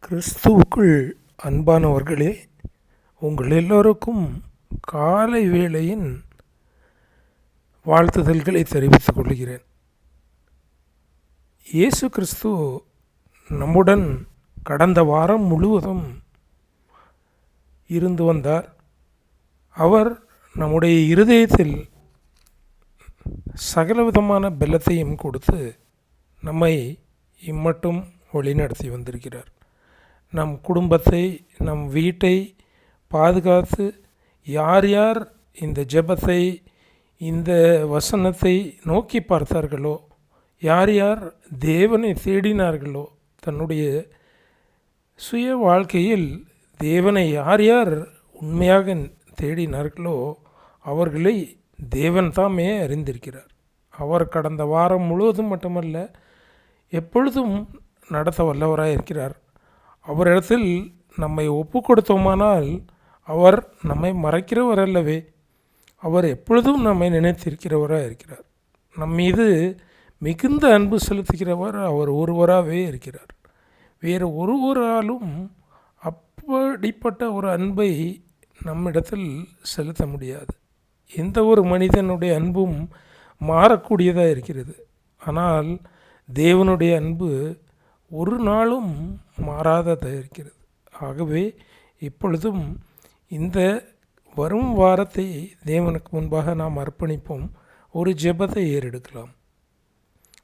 கிறிஸ்துவுக்குள் அன்பானவர்களே, உங்கள் எல்லோருக்கும் காலை வேளையின் வாழ்த்துதல்களை தெரிவித்துக் கொள்கிறேன். இயேசு கிறிஸ்து நம்முடன் கடந்த வாரம் முழுவதும் இருந்து வந்தார். அவர் நம்முடைய இருதயத்தில் சகலவிதமான பலத்தையும் கொடுத்து நம்மை இம்மட்டும் வழிநடத்தி வந்திருக்கிறார். நம் குடும்பத்தை, நம் வீட்டை பாதுகாத்து யார் யார் இந்த ஜெபத்தை, இந்த வசனத்தை நோக்கி பார்த்தார்களோ, யார் யார் தேவனை தேடினார்களோ, தன்னுடைய சுய வாழ்க்கையில் தேவனை யார் யார் உண்மையாக தேடினார்களோ அவர்களை தேவன் தாமே அறிந்திருக்கிறார். அவர் கடந்த வாரம் முழுவதும் மட்டுமல்ல, எப்பொழுதும் நடத்த வல்லவராக இருக்கிறார். அவரிடத்தில் நம்மை ஒப்பு கொடுத்தோமானால் அவர் நம்மை மறைக்கிறவர் அல்லவே, அவர் எப்பொழுதும் நம்மை நினைத்திருக்கிறவராக இருக்கிறார். நம் மீது மிகுந்த அன்பு செலுத்துகிறவர் அவர் ஒருவராகவே இருக்கிறார். வேறு ஒருவராலும் அப்படிப்பட்ட ஒரு அன்பை நம்மிடத்தில் செலுத்த முடியாது. எந்த ஒரு மனிதனுடைய அன்பும் மாறக்கூடியதாக இருக்கிறது. ஆனால் தேவனுடைய அன்பு ஒரு நாளும் மாறாததாக இருக்கிறது. ஆகவே இப்பொழுதும் இந்த வரும் வாரத்தை தேவனுக்கு முன்பாக நாம் அர்ப்பணிப்போம். ஒரு ஜெபத்தை ஏறெடுக்கலாம்.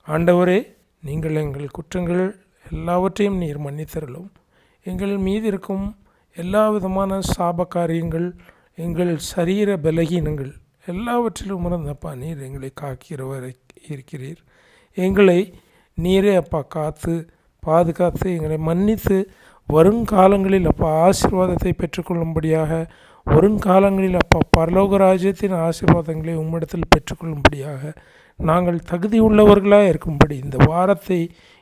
ஆண்டவரே, நீங்கள் எங்கள் குற்றங்கள் எல்லாவற்றையும் நீர் மன்னித்தருளும். எங்கள் மீது இருக்கும் எல்லா விதமான சாப காரியங்கள், எங்கள் சரீர பலகீனங்கள் எல்லாவற்றிலும் இருந்தப்பா நீர் எங்களை காக்கிறவர் இருக்கிறீர். எங்களை நீரே அப்பா காத்து பாதுகாத்து எங்களை மன்னித்து வருங்காலங்களில் அப்பா ஆசீர்வாதத்தை பெற்றுக்கொள்ளும்படியாக, வருங்காலங்களில் அப்பா பரலோக ராஜ்யத்தின் ஆசீர்வாதங்களை உம்மிடத்தில் பெற்றுக்கொள்ளும்படியாக நாங்கள் தகுதி உள்ளவர்களாக இருக்கும்படி இந்த வாரத்தை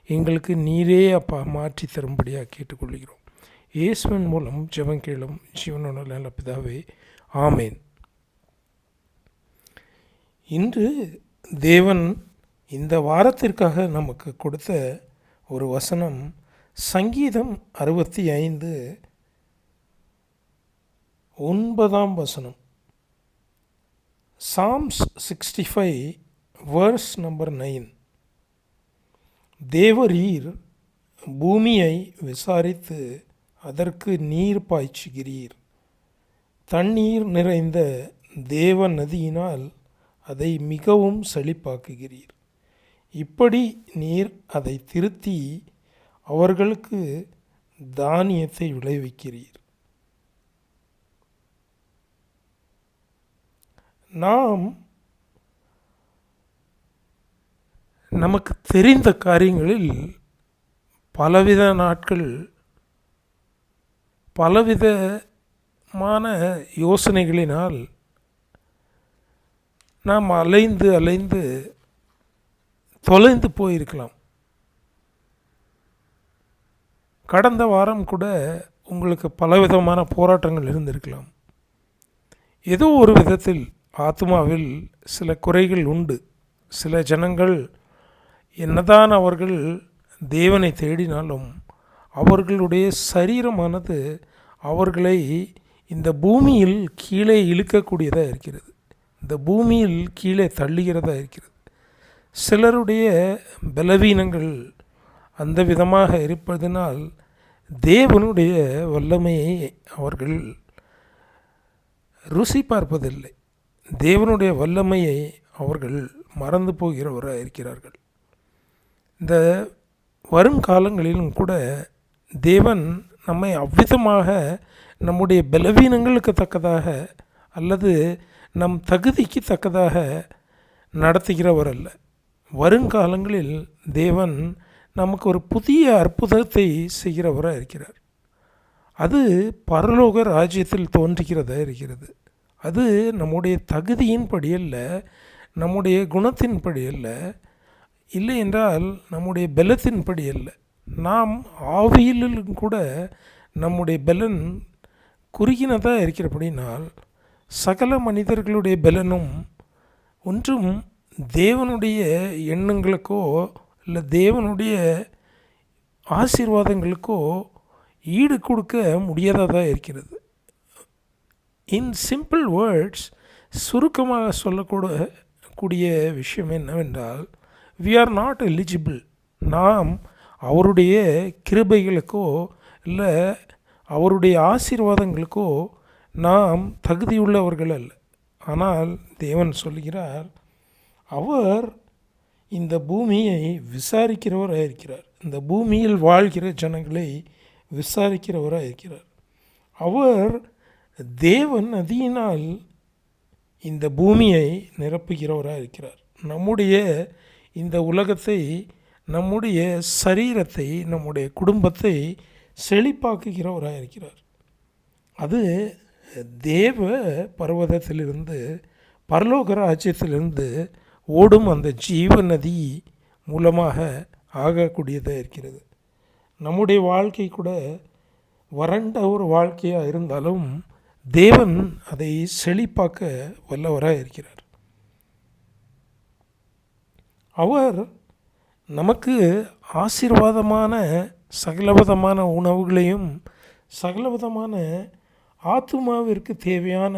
எங்களுக்கு நீரே அப்பா மாற்றி தரும்படியாக கேட்டுக்கொள்கிறோம். இயேசுவின் மூலம் ஜெபம் கேளும் ஜீவனுள்ள நல்ல பிதாவே, ஆமேன். இன்று தேவன் இந்த வாரத்திற்காக நமக்கு கொடுத்த ஒரு வசனம் சங்கீதம் 65:9. Psalms 65 verse number 9. தேவரீர் பூமியை விசாரித்து அதற்கு நீர் பாய்ச்சுகிறீர். தண்ணீர் நிறைந்த தேவ நதியினால் அதை மிகவும் செழிப்பாக்குகிறீர். இப்படி நீர் அதை திருத்தி அவர்களுக்கு தானியத்தை விளைவிக்கிறீர். நமக்கு தெரிந்த காரியங்களில் பலவித நாட்கள் பலவிதமான யோசனைகளினால் நாம் அலைந்து தொலைந்து போயிருக்கலாம். கடந்த வாரம் கூட உங்களுக்கு பலவிதமான போராட்டங்கள் இருந்திருக்கலாம். ஏதோ ஒரு விதத்தில் ஆத்மாவில் சில குறைகள் உண்டு. சில ஜனங்கள் என்னதான் அவர்கள் தேவனை தேடினாலும் அவர்களுடைய சரீரமானது அவர்களை இந்த பூமியில் கீழே இழுக்கக்கூடியதாக இருக்கிறது, இந்த பூமியில் கீழே தள்ளுகிறதா இருக்கிறது. சிலருடைய பலவீனங்கள் அந்த விதமாக இருப்பதனால் தேவனுடைய வல்லமையை அவர்கள் ருசி பார்ப்பதில்லை. தேவனுடைய வல்லமையை அவர்கள் மறந்து போகிறவராக இருக்கிறார்கள். இந்த வருங்காலங்களிலும் கூட தேவன் நம்மை அவ்விதமாக நம்முடைய பலவீனங்களுக்கு தக்கதாக அல்லது நம் தகுதிக்கு தக்கதாக நடத்துகிறவர் அல்ல. வருங்காலங்களில் தேவன் நமக்கு ஒரு புதிய அற்புதத்தை செய்கிறவராக இருக்கிறார். அது பரலோக ராஜ்யத்தில் தோன்றுகிறதா இருக்கிறது. அது நம்முடைய தகுதியின்படி அல்ல, நம்முடைய குணத்தின்படி அல்ல, இல்லை என்றால் நம்முடைய பலத்தின்படி அல்ல. நாம் ஆவியிலும் கூட நம்முடைய பலன் குறுகினதாக இருக்கிறபடினால் சகல மனிதர்களுடைய பலனும் ஒன்றும் தேவனுடைய எண்ணங்களுக்கோ இல்லை தேவனுடைய ஆசீர்வாதங்களுக்கோ ஈடு கொடுக்க முடியாததாக இருக்கிறது. இன் சிம்பிள் வேர்ட்ஸ், சுருக்கமாக சொல்லக்கூடிய விஷயம் என்னவென்றால், we are not eligible. நாம் அவருடைய கிருபைகளுக்கோ இல்லை அவருடைய ஆசீர்வாதங்களுக்கோ நாம் தகுதியுள்ளவர்கள் அல்ல. ஆனால் தேவன் சொல்கிறார், அவர் இந்த பூமியை விசாரிக்கிறவராக இருக்கிறார். இந்த பூமியில் வாழ்கிற ஜனங்களை விசாரிக்கிறவராக இருக்கிறார். அவர் தேவன் நதியினால் இந்த பூமியை நிரப்புகிறவராக இருக்கிறார். நம்முடைய இந்த உலகத்தை, நம்முடைய சரீரத்தை, நம்முடைய குடும்பத்தை செழிப்பாக்குகிறவராக இருக்கிறார். அது தேவ பர்வதத்திலிருந்து, பரலோக ராஜ்யத்திலிருந்து ஓடும் அந்த ஜீவ நதி மூலமாக ஆகக்கூடியதாக இருக்கிறது. நம்முடைய வாழ்க்கை கூட வறண்ட ஒரு வாழ்க்கையாக இருந்தாலும் தேவன் அதை செழிப்பாக்க வல்லவராக இருக்கிறார். அவர் நமக்கு ஆசீர்வாதமான சகலவிதமான உணவுகளையும் சகலவிதமான ஆத்துமாவிற்கு தேவையான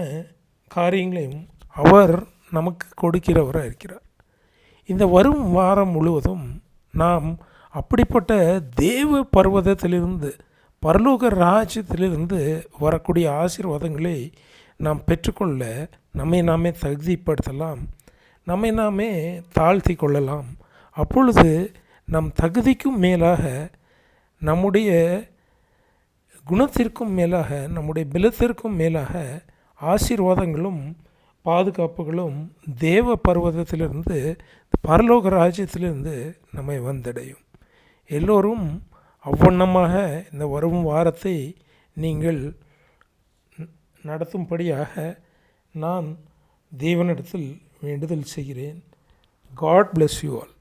காரியங்களையும் அவர் நமக்கு கொடுக்கிறவராக இருக்கிறார். இந்த வரும் வாரம் முழுவதும் நாம் அப்படிப்பட்ட தேவ பர்வதத்திலிருந்து, பரலோக ராஜ்யத்திலிருந்து வரக்கூடிய ஆசீர்வாதங்களை நாம் பெற்றுக்கொள்ள நம்மை நாமே தகுதிப்படுத்தலாம், நம்மை நாமே தாழ்த்தி கொள்ளலாம். அப்பொழுது நம் தகுதிக்கும் மேலாக, நம்முடைய குணத்திற்கும் மேலாக, நம்முடைய பலத்திற்கும் மேலாக ஆசீர்வாதங்களும் பாதுகாப்புகளும் தேவ பர்வதத்திலிருந்து, பரலோக ராஜ்யத்திலிருந்து நம்மை வந்தடையும். எல்லோரும் அவ்வண்ணமாக இந்த வரும் வாரத்தை நீங்கள் நடத்தும்படியாக நான் தேவனிடத்தில் வேண்டுதல் செய்கிறேன். God bless you all.